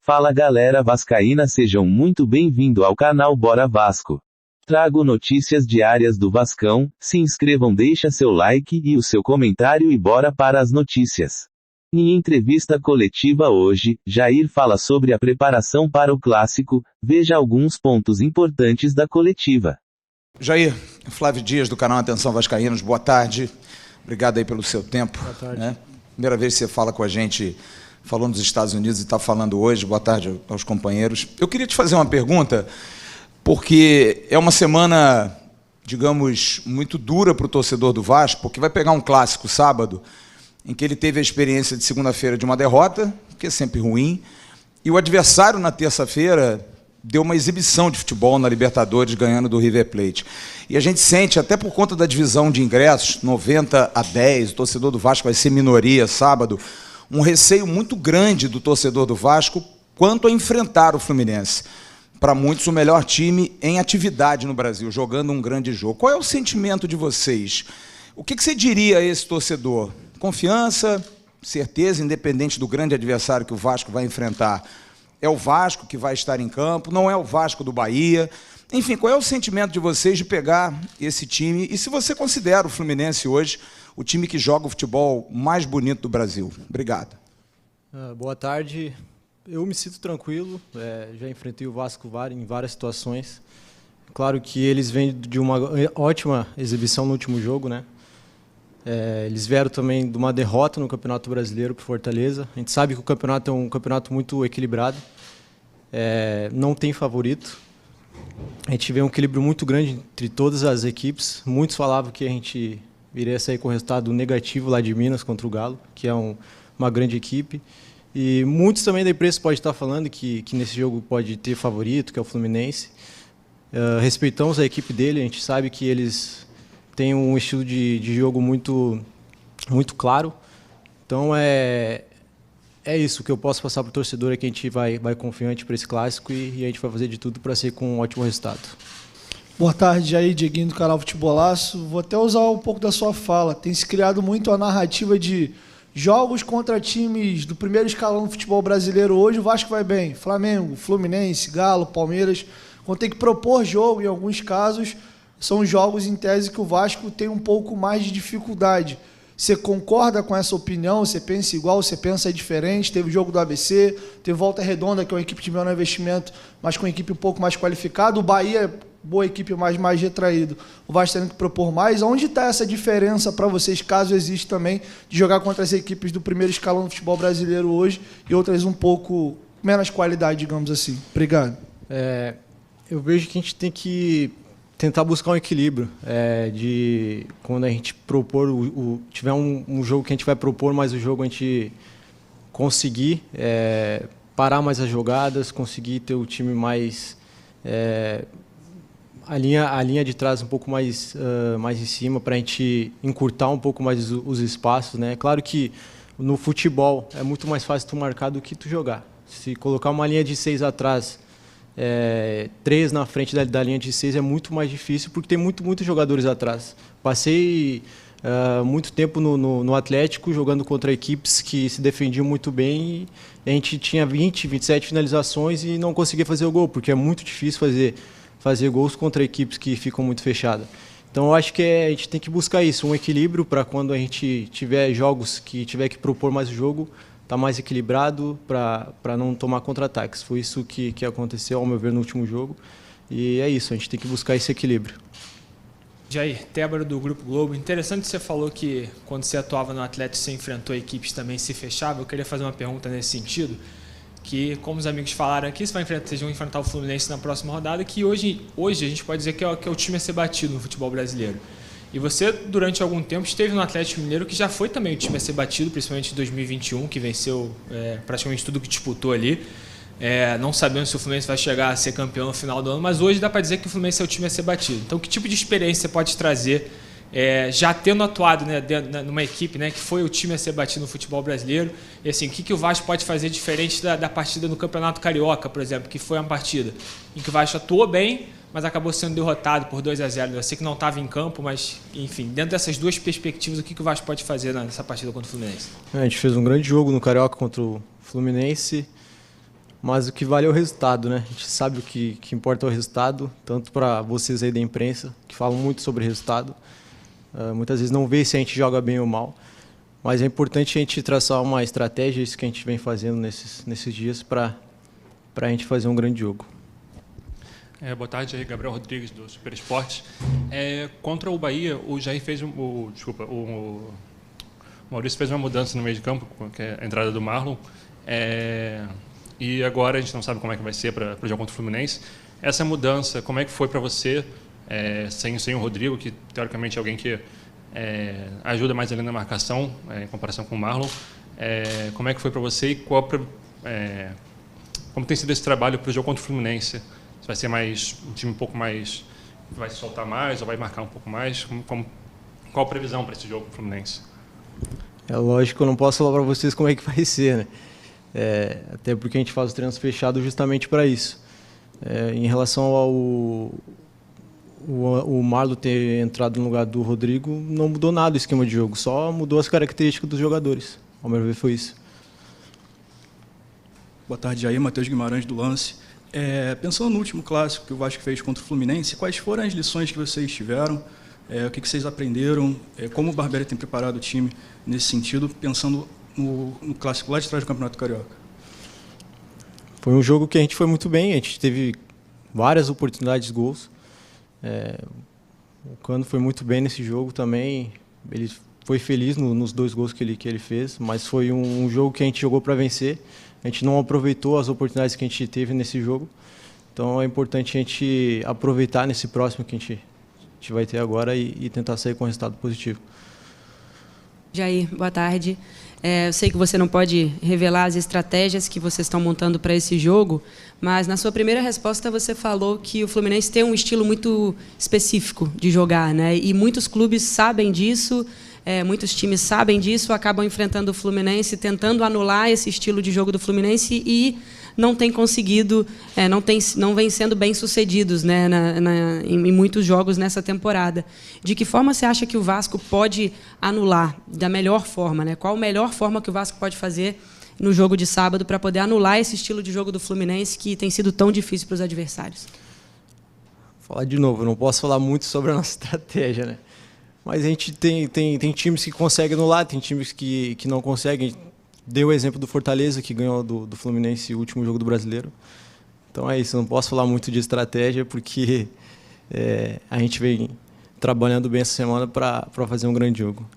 Fala galera vascaína, sejam muito bem-vindos ao canal Bora Vasco. Trago notícias diárias do Vascão, se inscrevam, deixa seu like e o seu comentário e bora para as notícias. Em entrevista coletiva hoje, Jair fala sobre a preparação para o clássico, veja alguns pontos importantes da coletiva. Jair, Flávio Dias do canal Atenção Vascaínos, boa tarde. Obrigado aí pelo seu tempo. Boa tarde. Né? Primeira vez que você fala com a gente, falou nos Estados Unidos e está falando hoje. Boa tarde aos companheiros. Eu queria te fazer uma pergunta, porque é uma semana, digamos, muito dura para o torcedor do Vasco, porque vai pegar um clássico sábado, em que ele teve a experiência de segunda-feira de uma derrota, que é sempre ruim, e o adversário na terça-feira deu uma exibição de futebol na Libertadores, ganhando do River Plate. E a gente sente, até por conta da divisão de ingressos, 90-10, o torcedor do Vasco vai ser minoria sábado, um receio muito grande do torcedor do Vasco quanto a enfrentar o Fluminense. Para muitos, o melhor time em atividade no Brasil, jogando um grande jogo. Qual é o sentimento de vocês? O que você diria a esse torcedor? Confiança, certeza, independente do grande adversário que o Vasco vai enfrentar. É o Vasco que vai estar em campo, não é o Vasco do Bahia. Enfim, qual é o sentimento de vocês de pegar esse time? E se você considera o Fluminense hoje o time que joga o futebol mais bonito do Brasil? Obrigado. Boa tarde. Eu me sinto tranquilo. Já enfrentei o Vasco em várias situações. Claro que eles vêm de uma ótima exibição no último jogo, né? Eles vieram também de uma derrota no Campeonato Brasileiro para o Fortaleza. A gente sabe que o campeonato é um campeonato muito equilibrado. Não tem favorito. A gente vê um equilíbrio muito grande entre todas as equipes. Muitos falavam que a gente iria sair com resultado negativo lá de Minas contra o Galo, que é uma grande equipe. E muitos também da imprensa podem estar falando que nesse jogo pode ter favorito, que é o Fluminense. Respeitamos a equipe dele, a gente sabe que eles têm um estilo de jogo muito, muito claro. Então é isso que eu posso passar para o torcedor, é que a gente vai confiante para esse clássico e a gente vai fazer de tudo para ser com um ótimo resultado. Boa tarde aí, Dieguinho do canal Futebolaço. Vou até usar um pouco da sua fala. Tem se criado muito a narrativa de jogos contra times do primeiro escalão do futebol brasileiro. Hoje o Vasco vai bem. Flamengo, Fluminense, Galo, Palmeiras. Quando tem que propor jogo, em alguns casos, são jogos em tese que o Vasco tem um pouco mais de dificuldade. Você concorda com essa opinião? Você pensa igual? Você pensa diferente? Teve o jogo do ABC, teve Volta Redonda, que é uma equipe de menor investimento, mas com uma equipe um pouco mais qualificada. O Bahia, boa equipe, mas mais retraído. O Vasco tendo que propor mais. Onde está essa diferença para vocês, caso exista também, de jogar contra as equipes do primeiro escalão do futebol brasileiro hoje e outras um pouco menos qualidade, digamos assim? Obrigado. Eu vejo que a gente tem que tentar buscar um equilíbrio, de quando a gente propor, tiver um jogo que a gente vai propor, mas o jogo a gente conseguir parar mais as jogadas, conseguir ter o time mais a linha de trás um pouco mais em cima, para a gente encurtar um pouco mais os espaços, né? Claro que no futebol é muito mais fácil tu marcar do que tu jogar. Se colocar uma linha de 6 atrás, 3 na frente da linha de 6 é muito mais difícil, porque tem muitos jogadores atrás. Passei muito tempo no Atlético jogando contra equipes que se defendiam muito bem e a gente tinha 20, 27 finalizações e não conseguia fazer o gol, porque é muito difícil fazer gols contra equipes que ficam muito fechadas. Então eu acho que a gente tem que buscar isso, um equilíbrio para quando a gente tiver jogos que tiver que propor mais o jogo, está mais equilibrado para não tomar contra-ataques. Foi isso que aconteceu, ao meu ver, no último jogo. E é isso, a gente tem que buscar esse equilíbrio. Jair, Tébaro do Grupo Globo. Interessante que você falou que quando você atuava no Atlético você enfrentou equipes também se fechavam. Eu queria fazer uma pergunta nesse sentido, que como os amigos falaram aqui, vocês vão enfrentar o Fluminense na próxima rodada, que hoje a gente pode dizer que é o time a ser batido no futebol brasileiro. E você, durante algum tempo, esteve no Atlético Mineiro, que já foi também o time a ser batido, principalmente em 2021, que venceu praticamente tudo que disputou ali. Não sabemos se o Fluminense vai chegar a ser campeão no final do ano, mas hoje dá para dizer que o Fluminense é o time a ser batido. Então, que tipo de experiência você pode trazer, já tendo atuado, né, numa equipe, né, que foi o time a ser batido no futebol brasileiro? E assim, o que o Vasco pode fazer diferente da partida no Campeonato Carioca, por exemplo, que foi uma partida em que o Vasco atuou bem, mas acabou sendo derrotado por 2-0. Eu sei que não estava em campo, mas, enfim, dentro dessas duas perspectivas, o que o Vasco pode fazer nessa partida contra o Fluminense? A gente fez um grande jogo no Carioca contra o Fluminense, mas o que vale é o resultado, né? A gente sabe o que importa é o resultado, tanto para vocês aí da imprensa, que falam muito sobre resultado. Muitas vezes não vê se a gente joga bem ou mal, mas é importante a gente traçar uma estratégia, isso que a gente vem fazendo nesses dias, para a gente fazer um grande jogo. Boa tarde, aí Gabriel Rodrigues, do Super Esporte. Contra o Bahia, o Jair fez o Maurício fez uma mudança no meio de campo, que é a entrada do Marlon. E agora a gente não sabe como é que vai ser para o jogo contra o Fluminense. Essa mudança, como é que foi para você, sem o Rodrigo, que teoricamente é alguém que ajuda mais ali na marcação, em comparação com o Marlon. Como é que foi para você e como tem sido esse trabalho para o jogo contra o Fluminense? Vai ser um time um pouco mais... vai se soltar mais ou vai marcar um pouco mais? Qual a previsão para esse jogo com o Fluminense? É lógico que eu não posso falar para vocês como é que vai ser, né? Até porque a gente faz os treinos fechados justamente para isso. Em relação ao o Marlon ter entrado no lugar do Rodrigo, não mudou nada o esquema de jogo, só mudou as características dos jogadores. Ao meu ver, foi isso. Boa tarde, Jair. Matheus Guimarães, do Lance. Pensando no último clássico que o Vasco fez contra o Fluminense, quais foram as lições que vocês tiveram? O que vocês aprenderam? Como o Barbieri tem preparado o time nesse sentido, pensando no clássico lá de trás do Campeonato Carioca? Foi um jogo que a gente foi muito bem, a gente teve várias oportunidades de gols. O Cano foi muito bem nesse jogo também, ele foi feliz nos 2 gols que ele fez, mas foi um jogo que a gente jogou para vencer. A gente não aproveitou as oportunidades que a gente teve nesse jogo, então é importante a gente aproveitar nesse próximo que a gente vai ter agora e tentar sair com um resultado positivo. Jair, boa tarde. Eu sei que você não pode revelar as estratégias que vocês estão montando para esse jogo, mas na sua primeira resposta você falou que o Fluminense tem um estilo muito específico de jogar, né? E muitos clubes sabem disso, muitos times sabem disso, acabam enfrentando o Fluminense, tentando anular esse estilo de jogo do Fluminense e não tem conseguido, não vem sendo bem sucedidos, né, em muitos jogos nessa temporada. De que forma você acha que o Vasco pode anular da melhor forma, né? Qual a melhor forma que o Vasco pode fazer no jogo de sábado para poder anular esse estilo de jogo do Fluminense que tem sido tão difícil para os adversários? Falar de novo, eu não posso falar muito sobre a nossa estratégia, né? Mas a gente tem times que conseguem anular, tem times que não conseguem. Deu o exemplo do Fortaleza, que ganhou do Fluminense o último jogo do Brasileiro. Então é isso, eu não posso falar muito de estratégia, porque a gente vem trabalhando bem essa semana para fazer um grande jogo.